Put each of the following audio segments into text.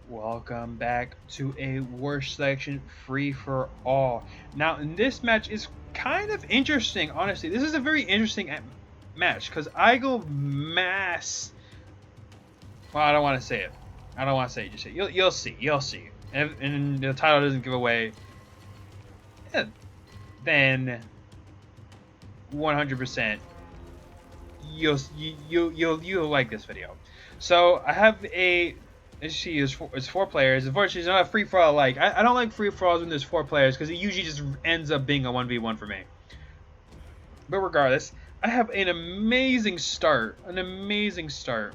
Welcome back to a Worst Selection Free for All. Now, in this match is kind of interesting, honestly. This is a very interesting match because I go mass. Well, I don't want to say it. I don't want to say it. Just say it. You'll see. You'll see. And the title doesn't give away. Then 100% you'll like this video. So I have a. As you see, it's 4 players. Unfortunately, it's not a free for all. I don't like free for alls when there's 4 players because it usually just ends up being a 1v1 for me. But regardless, I have an amazing start. An amazing start.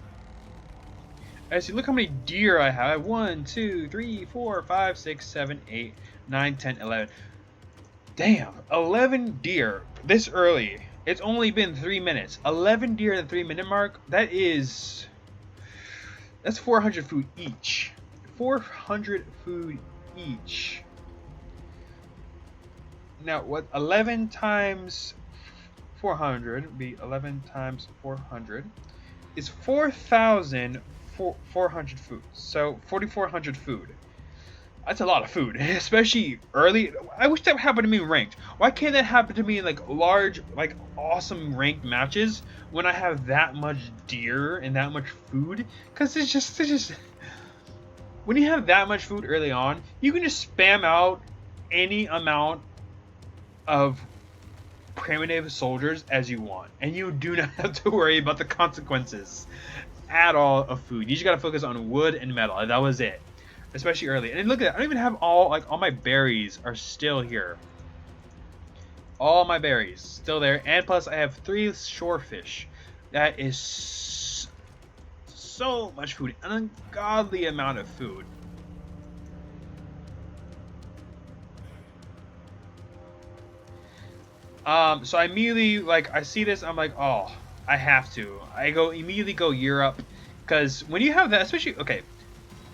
As you look how many deer I have. I have 1, 2, 3, 4, 5, 6, 7, 8, 9, 10, 11. Damn, 11 deer this early. It's only been 3 minutes. 11 deer at the 3-minute mark. That's 400 food each. 400 food each. Now, what 11 times 400 would be 11 times 400 is 4,400 food. So 4,400 food. That's a lot of food, especially early. I wish that happened to me in ranked. Why can't that happen to me in like large, like awesome ranked matches when I have that much deer and that much food? Because it's just when you have that much food early on, you can just spam out any amount of primitive soldiers as you want, and you do not have to worry about the consequences at all of food. You just gotta focus on wood and metal. That was it. Especially early. And look at that. I don't even have all my berries are still here. All my berries still there. And plus I have 3 shorefish. That is so much food. An ungodly amount of food. So I immediately, I see this, I'm like, oh, I have to. Immediately go Europe. Because when you have that, especially, okay,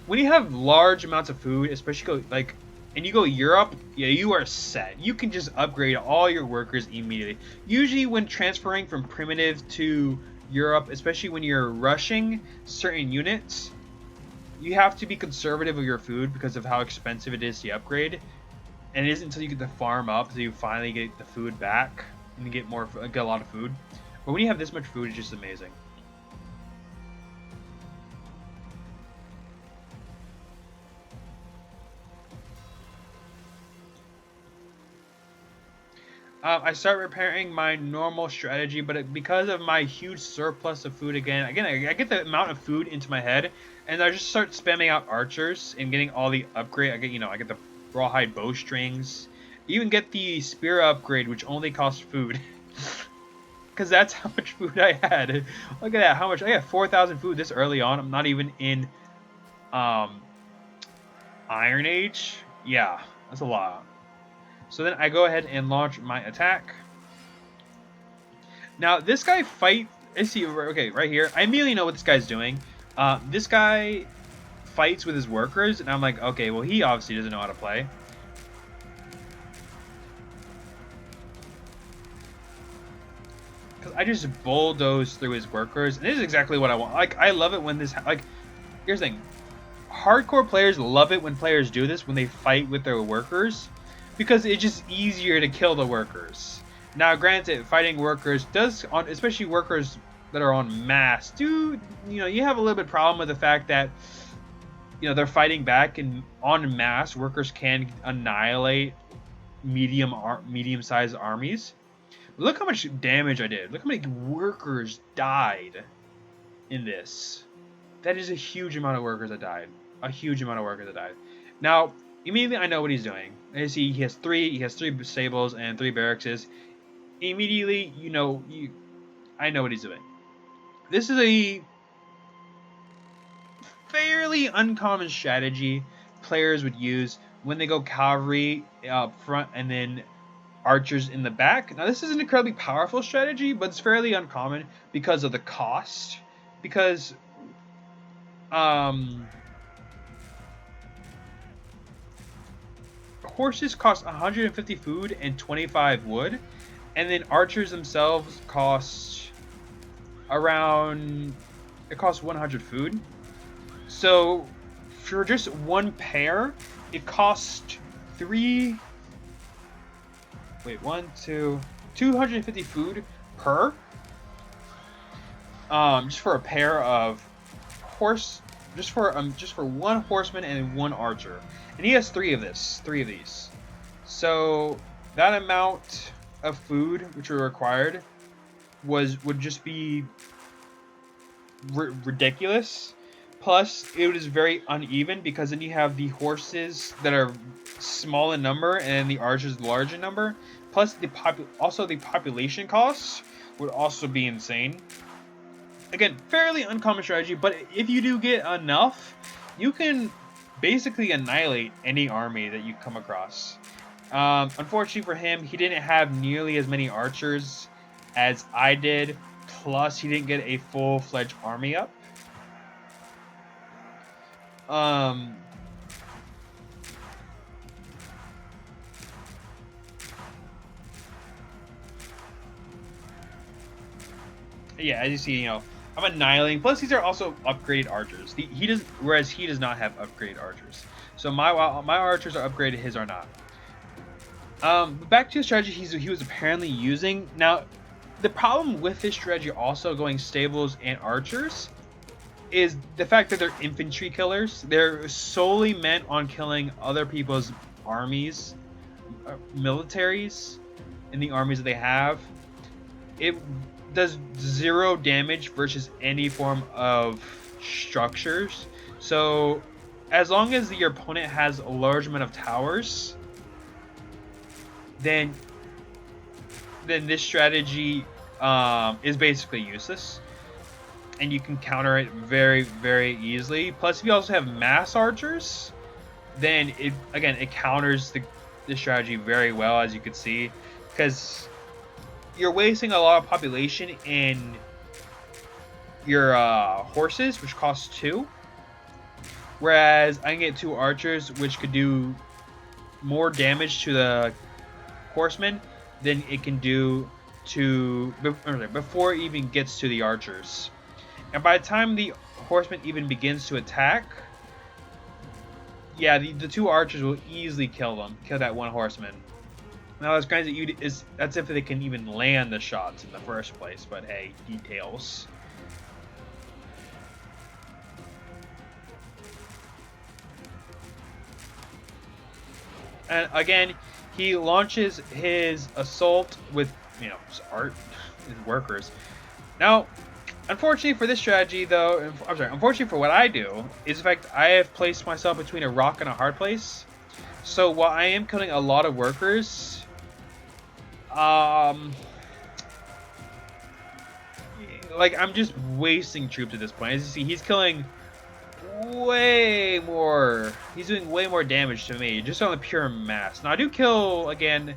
when you have large amounts of food, especially and you go Europe, yeah, you are set. You can just upgrade all your workers immediately. Usually when transferring from primitive to Europe, especially when you're rushing certain units, you have to be conservative of your food because of how expensive it is to upgrade. And it isn't until you get the farm up that you finally get the food back and you get a lot of food. But when you have this much food, it's just amazing. I start repairing my normal strategy, but because of my huge surplus of food again, I get the amount of food into my head, and I just start spamming out archers and getting all the upgrade. I get the rawhide bowstrings, even get the spear upgrade, which only costs food, because that's how much food I had. Look at that, how much I got 4,000 food this early on. I'm not even in Iron Age. Yeah, that's a lot. So then I go ahead and launch my attack. Now this guy okay, right here. I immediately know what this guy's doing. This guy fights with his workers, and I'm like, okay, well he obviously doesn't know how to play. Because I just bulldoze through his workers, and this is exactly what I want. I love it when this, here's the thing. Hardcore players love it when players do this, when they fight with their workers. Because it's just easier to kill the workers. Now, granted, fighting workers especially workers that are on mass, you have a little bit problem with the fact that, they're fighting back, and en masse, workers can annihilate medium-sized armies. But look how much damage I did. Look how many workers died in this. That is a huge amount of workers that died. A huge amount of workers that died. Now, immediately I know what he's doing. As he has 3 stables and 3 barracks. Immediately, I know what he's doing. This is a fairly uncommon strategy players would use when they go cavalry up front and then archers in the back. Now this is an incredibly powerful strategy, but it's fairly uncommon because of the cost. Because horses cost 150 food and 25 wood, And then archers themselves cost around, it costs 100 food. So for just one pair, it costs three. Wait, 250 food per. Just for a pair of horse, just for one horseman and one archer, and he has three of these. So that amount of food which are required would just be ridiculous. Plus, it is very uneven because then you have the horses that are small in number and the archers large in number. Plus, the population costs would also be insane. Again, fairly uncommon strategy, but if you do get enough, you can basically annihilate any army that you come across. Unfortunately for him, he didn't have nearly as many archers as I did. Plus, he didn't get a full-fledged army up. Yeah, as you see, I'm annihilating. Plus, these are also upgraded archers. Whereas he does not have upgraded archers. So my archers are upgraded, his are not. But back to the strategy he was apparently using. Now, the problem with this strategy also going stables and archers is the fact that they're infantry killers. They're solely meant on killing other people's armies, militaries, in the armies that they have. It does 0 damage versus any form of structures. So as long as your opponent has a large amount of towers, then this strategy is basically useless, and you can counter it very, very easily. Plus, if you also have mass archers, then it counters the strategy very well, as you can see, because you're wasting a lot of population in your horses, which costs 2, whereas I can get 2 archers, which could do more damage to the horsemen than it can do before it even gets to the archers. And by the time the horseman even begins to attack, yeah, the 2 archers will easily kill that one horseman. Now, it's crazy that's if they can even land the shots in the first place, but hey, details. And again, he launches his assault with, his workers. Now, unfortunately for this strategy, though, unfortunately for what I do, is the fact I have placed myself between a rock and a hard place. So while I am killing a lot of workers, I'm just wasting troops at this point. As you see, he's killing way more. He's doing way more damage to me, just on the pure mass. Now, I do kill, again,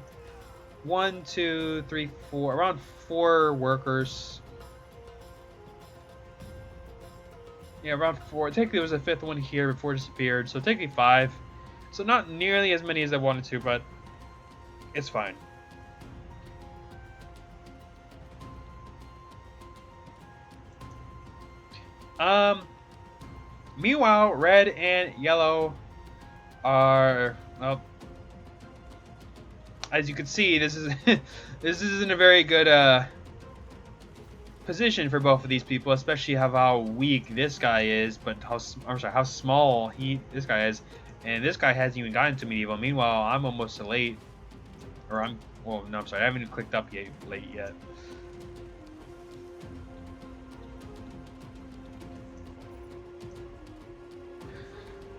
1, 2, 3, 4, around 4 workers. Yeah, around 4. Technically, there was a 5th one here before it disappeared, so technically 5. So not nearly as many as I wanted to, but it's fine. Meanwhile, red and yellow are, well, as you can see, this isn't a very good position for both of these people, especially how weak this guy is, but how small this guy is, and this guy hasn't even gotten to medieval. Meanwhile, I'm almost late, or I haven't even clicked up late yet.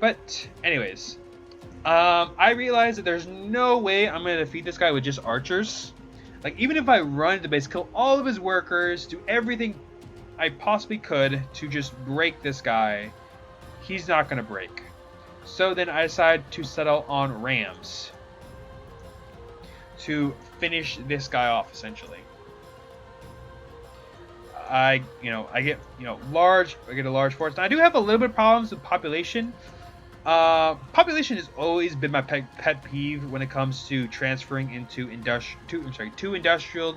But anyways, I realize that there's no way I'm gonna defeat this guy with just archers. Like, even if I run into the base, kill all of his workers, do everything I possibly could to just break this guy, he's not gonna break. So then I decide to settle on rams to finish this guy off, essentially. I get a large force. Now, I do have a little bit of problems with population. Population has always been my pet peeve when it comes to transferring into to industrial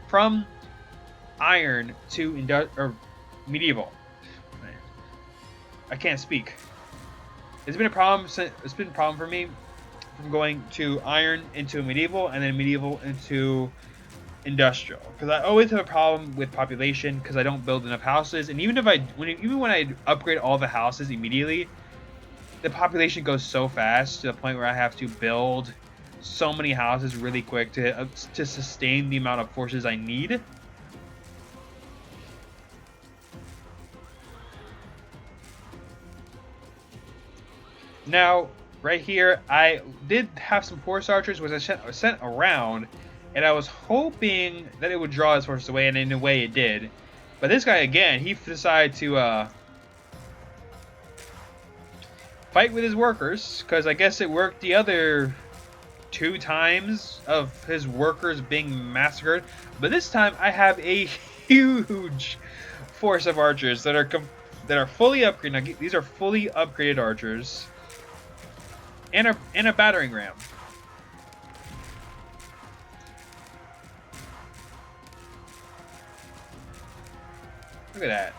from iron to medieval. I can't speak. It's been a problem. It's been a problem for me from going to iron into medieval and then medieval into industrial, because I always have a problem with population because I don't build enough houses, and even when I upgrade all the houses immediately, the population goes so fast to the point where I have to build so many houses really quick to sustain the amount of forces I need. Now, right here, I did have some horse archers, which I sent around, and I was hoping that it would draw his horses away, and in a way it did. But this guy, again, he decided to fight with his workers, because I guess it worked the other 2 times of his workers being massacred. But this time, I have a huge force of archers that are fully upgraded. Now, these are fully upgraded archers. And a battering ram. Look at that.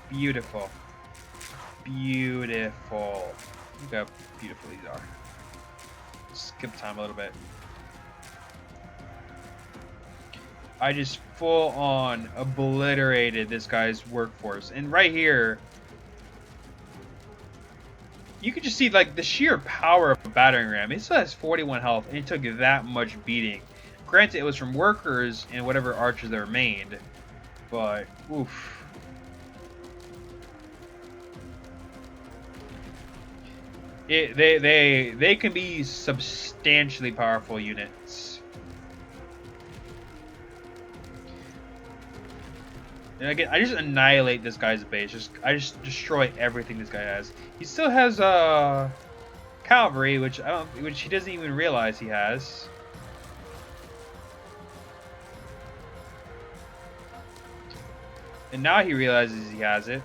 Beautiful. Beautiful. Look how beautiful these are. Skip time a little bit. I just full on obliterated this guy's workforce. And right here, you can just see like the sheer power of a battering ram. It still has 41 health, and it took that much beating. Granted, it was from workers and whatever archers that remained, but oof. They can be substantially powerful units. And again, I just annihilate this guy's base. I just destroy everything this guy has. He still has cavalry, which he doesn't even realize he has. And now he realizes he has it.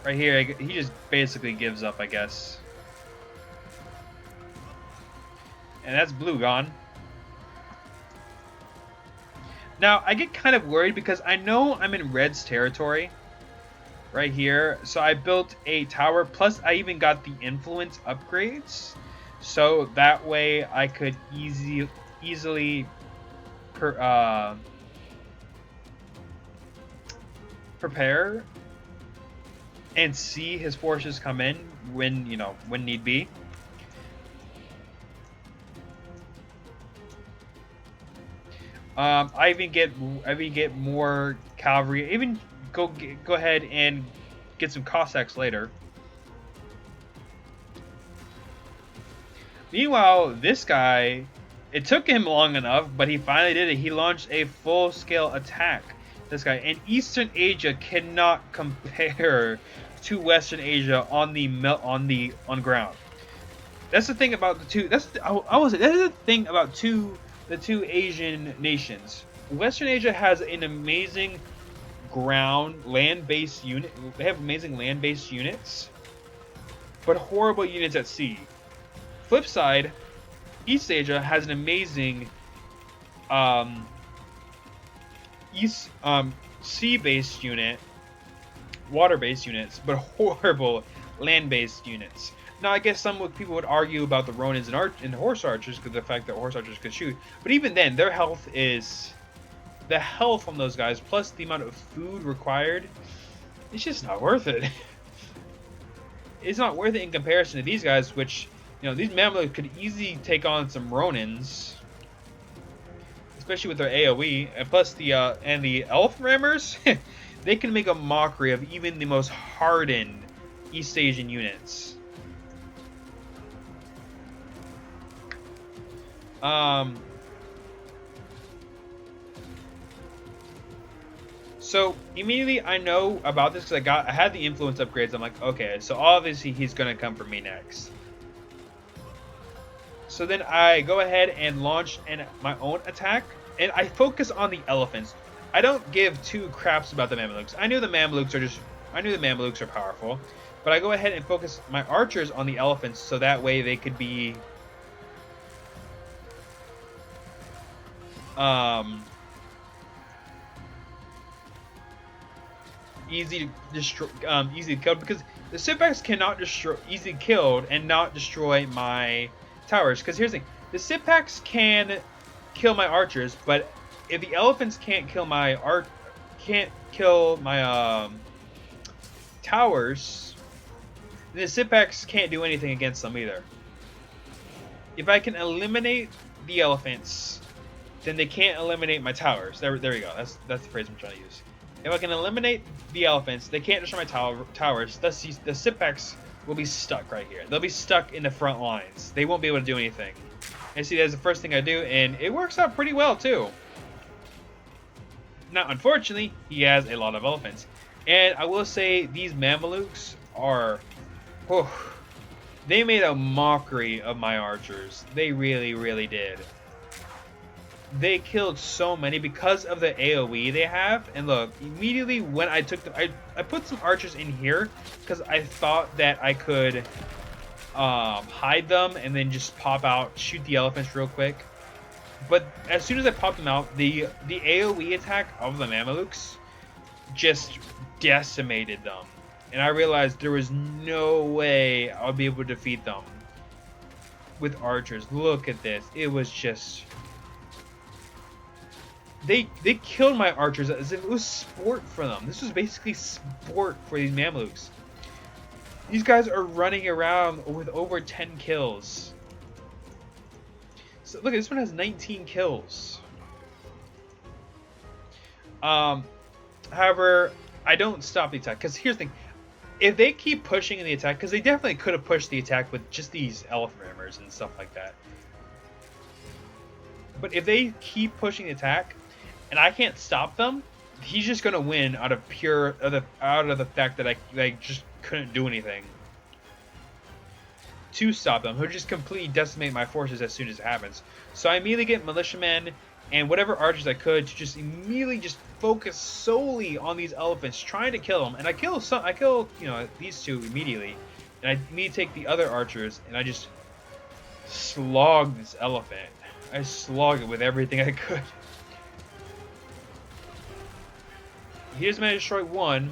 Right here, he just basically gives up, I guess. And that's blue gone. Now, I get kind of worried because I know I'm in red's territory right here. So I built a tower, plus I even got the influence upgrades. So that way I could easily prepare and see his forces come in when need be. I even get more cavalry. I even go ahead and get some Cossacks later. Meanwhile, this guy, it took him long enough, but he finally did it. He launched a full-scale attack. This guy, and Eastern Asia cannot compare to Western Asia on ground. That's the thing about the two. That's the thing about the two Asian nations. Western Asia has an amazing land-based unit. They have amazing land-based units, but horrible units at sea. Flip side, East Asia has an amazing sea-based unit, water-based units, but horrible land-based units. Now, I guess some people would argue about the Ronins and horse archers because of the fact that horse archers could shoot. But even then, the health from those guys, plus the amount of food required, it's just not worth it. It's not worth it in comparison to these guys, which, these Mamluks could easily take on some Ronins, especially with their AoE, and plus the elf rammers, they can make a mockery of even the most hardened East Asian units. So immediately I know about this because I had the influence upgrades. I'm like, okay, so obviously he's gonna come for me next. So then I go ahead and launch my own attack, and I focus on the elephants. I don't give two craps about the Mamluks. I knew the Mamluks are powerful. But I go ahead and focus my archers on the elephants so that way they could be um, easy to destroy, easy to kill, because the Sipbacks cannot destroy, easily killed and not destroy my towers. Because here's the thing: the Sipbacks can kill my archers, but if the elephants can't kill my towers, then the Sipbacks can't do anything against them either. If I can eliminate the elephants, then they can't eliminate my towers. There we go. That's the phrase I'm trying to use. If I can eliminate the elephants, they can't destroy my towers. Thus, the Sipbacks will be stuck right here. They'll be stuck in the front lines. They won't be able to do anything. And see, that's the first thing I do, and it works out pretty well, too. Now, unfortunately, he has a lot of elephants. And I will say, these Mamelukes are... Whew, they made a mockery of my archers. They really, really did. They killed so many because of the AoE they have. And look, immediately when I took them, I put some archers in here because I thought that I could hide them and then just pop out, shoot the elephants real quick. But as soon as I popped them out, the AoE attack of the Mamelukes just decimated them. And I realized there was no way I would be able to defeat them with archers. Look at this. It was just... They killed my archers as if it was sport for them. This was basically sport for these Mamelukes. These guys are running around with over 10 kills. So look, this one has 19 kills. However, I don't stop the attack, because here's the thing. If they keep pushing in the attack, because they definitely could have pushed the attack with just these elephant rammers and stuff like that. But if they keep pushing the attack, and I can't stop them, he's just gonna win out of the fact that I just couldn't do anything to stop them. He'll just completely decimate my forces as soon as it happens. So I immediately get militiamen and whatever archers I could to just immediately just focus solely on these elephants, trying to kill them. And I kill these two immediately, and I immediately take the other archers and I just slog this elephant. I slog it with everything I could. He just managed to destroy one,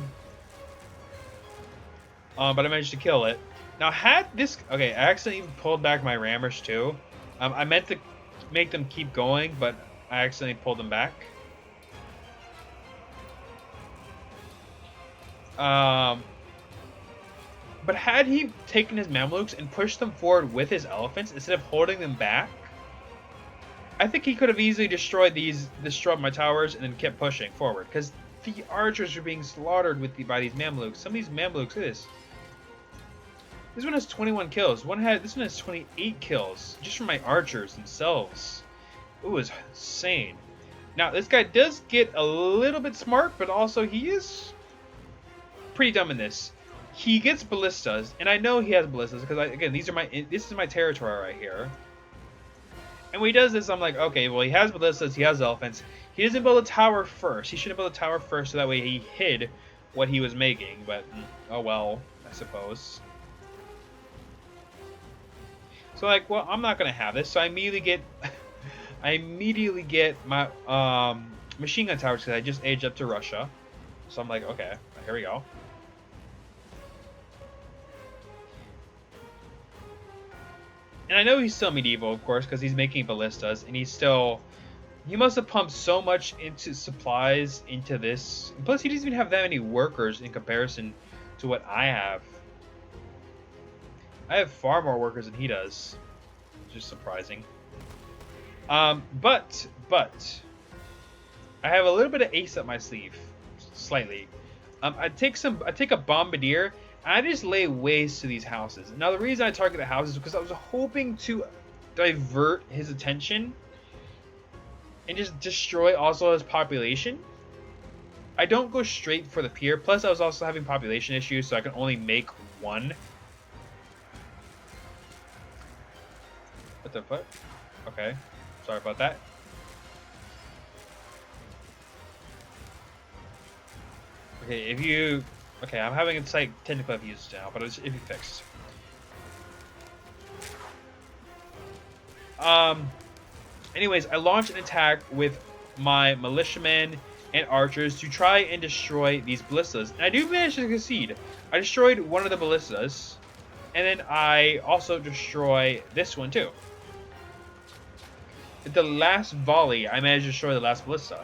but I managed to kill it. Now, had this... Okay, I accidentally pulled back my rammers, too. I meant to make them keep going, but I accidentally pulled them back. But had he taken his Mamelukes and pushed them forward with his elephants instead of holding them back, I think he could have easily destroyed my towers and then kept pushing forward. Because the archers are being slaughtered by these Mamelukes. Some of these Mamelukes, look at this. This one has 21 kills. This one has 28 kills just from my archers themselves. It was insane. Now, this guy does get a little bit smart, but also he is pretty dumb in this. He gets ballistas, and I know he has ballistas because, again, this is my territory right here. And when he does this, I'm like, okay, well, he has ballistas, he has elephants. He doesn't build a tower first. He should have built a tower first so that way he hid what he was making. But, oh well, I suppose. So, like, well, I'm not going to have this. So I immediately get my machine gun towers because I just aged up to Russia. So I'm like, okay, here we go. And I know he's still medieval, of course, because he's making ballistas, and he must have pumped so much into supplies into this. And plus, he doesn't even have that many workers in comparison to what I have. I have far more workers than he does, which is surprising. But I have a little bit of ace up my sleeve, slightly. I take a bombardier. I just lay waste to these houses. Now, the reason I target the houses is because I was hoping to divert his attention and just destroy also his population. I don't go straight for the pier. Plus, I was also having population issues, so I can only make one. What the fuck? Okay. Sorry about that. Okay, if you Okay, I'm having it like technically I've used now, but it'll be fixed. Anyways, I launched an attack with my militiamen and archers to try and destroy these ballistas. And I do manage to succeed. I destroyed one of the ballistas, and then I also destroy this one too. At the last volley, I managed to destroy the last ballista.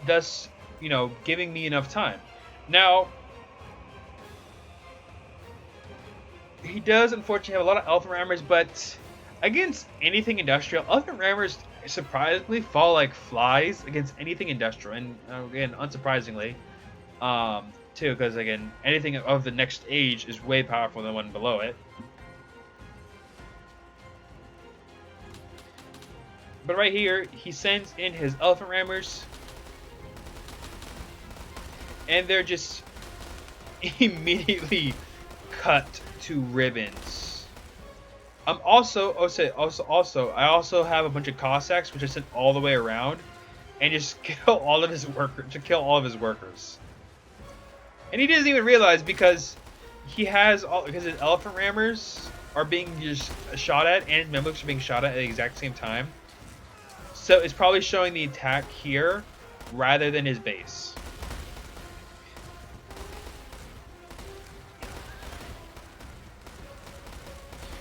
Thus, you know, giving me enough time. Now, he does unfortunately have a lot of elephant rammers, but against anything industrial, elephant rammers surprisingly fall like flies against anything industrial, and again, unsurprisingly, too, because again, anything of the next age is way powerful than one below it. But right here, he sends in his elephant rammers, and they're just immediately cut to ribbons. I also have a bunch of Cossacks which I sent all the way around and just kill all of his workers. And he doesn't even realize because because his elephant rammers are being just shot at and his Mamluks are being shot at the exact same time. So it's probably showing the attack here rather than his base.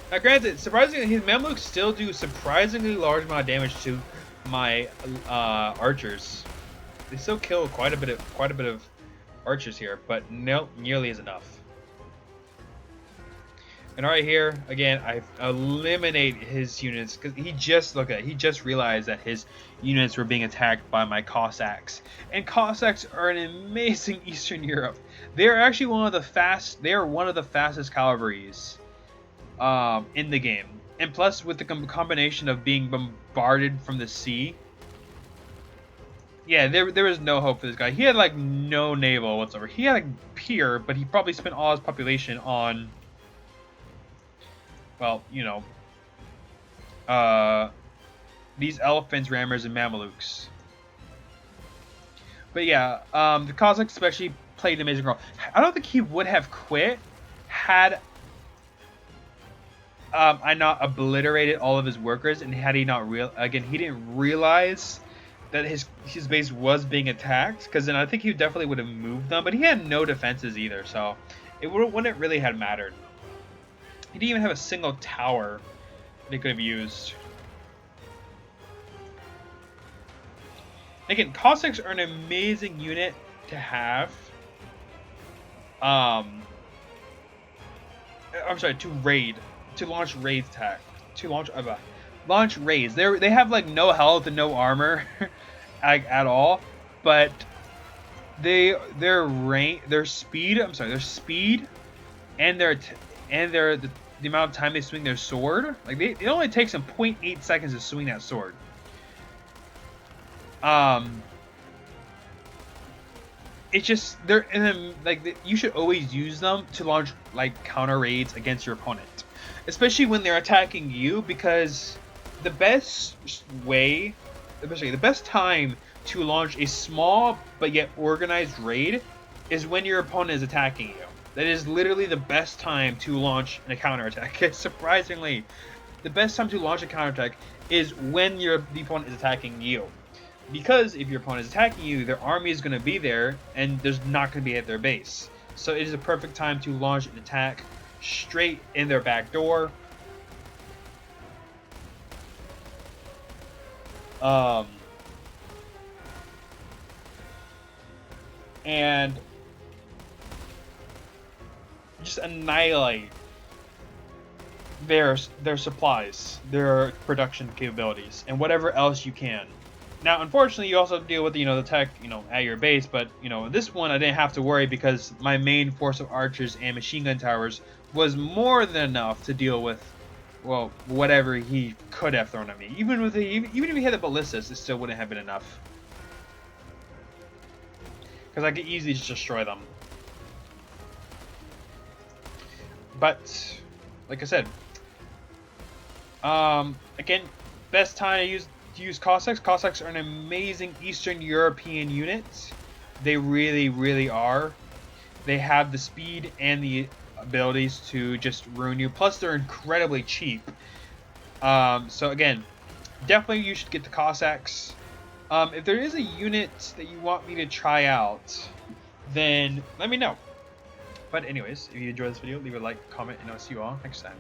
Now, granted, surprisingly, his Mamluks still do surprisingly large amount of damage to my archers. They still kill quite a bit of archers here, but not nearly as enough. And right here, again, I eliminate his units because he just realized that his units were being attacked by my Cossacks. And Cossacks are an amazing Eastern Europe. They are actually one of the fastest cavalries in the game. And plus, with the combination of being bombarded from the sea, yeah, there was no hope for this guy. He had like no naval whatsoever. He had a pier, but he probably spent all his population on, well, you know, these elephants, rammers, and Mamelukes. But yeah, the Cossacks especially played an amazing role. I don't think he would have quit had I not obliterated all of his workers, and had he not he didn't realize that his base was being attacked, because then I think he definitely would have moved them, but he had no defenses either, so it wouldn't really have mattered. He didn't even have a single tower that he could have used. Again, Cossacks are an amazing unit to have. I'm sorry, to launch raids attack, launch raids. They have like no health and no armor at all, but their speed and the amount of time they swing their sword, like it only takes them 0.8 seconds to swing that sword. It's just you should always use them to launch like counter raids against your opponent, especially when they're attacking you, because the best time to launch a small but yet organized raid is when your opponent is attacking you. That is literally the best time to launch a counterattack. Surprisingly, the best time to launch a counterattack is when the opponent is attacking you. Because if your opponent is attacking you, their army is going to be there, and there's not going to be at their base. So it is a perfect time to launch an attack straight in their back door. And just annihilate their supplies, their production capabilities, and whatever else you can. Now, unfortunately, you also deal with the tech at your base, but this one I didn't have to worry because my main force of archers and machine gun towers was more than enough to deal with, well, whatever he could have thrown at me. Even if he had the ballistas, it still wouldn't have been enough, because I could easily just destroy them. But like I said, again, best time to use Cossacks. Cossacks are an amazing Eastern European unit. They really, really are. They have the speed and the abilities to just ruin you. Plus, they're incredibly cheap. So again, definitely you should get the Cossacks. If there is a unit that you want me to try out, then let me know. But anyways, if you enjoyed this video, leave a like, comment, and I'll see you all next time.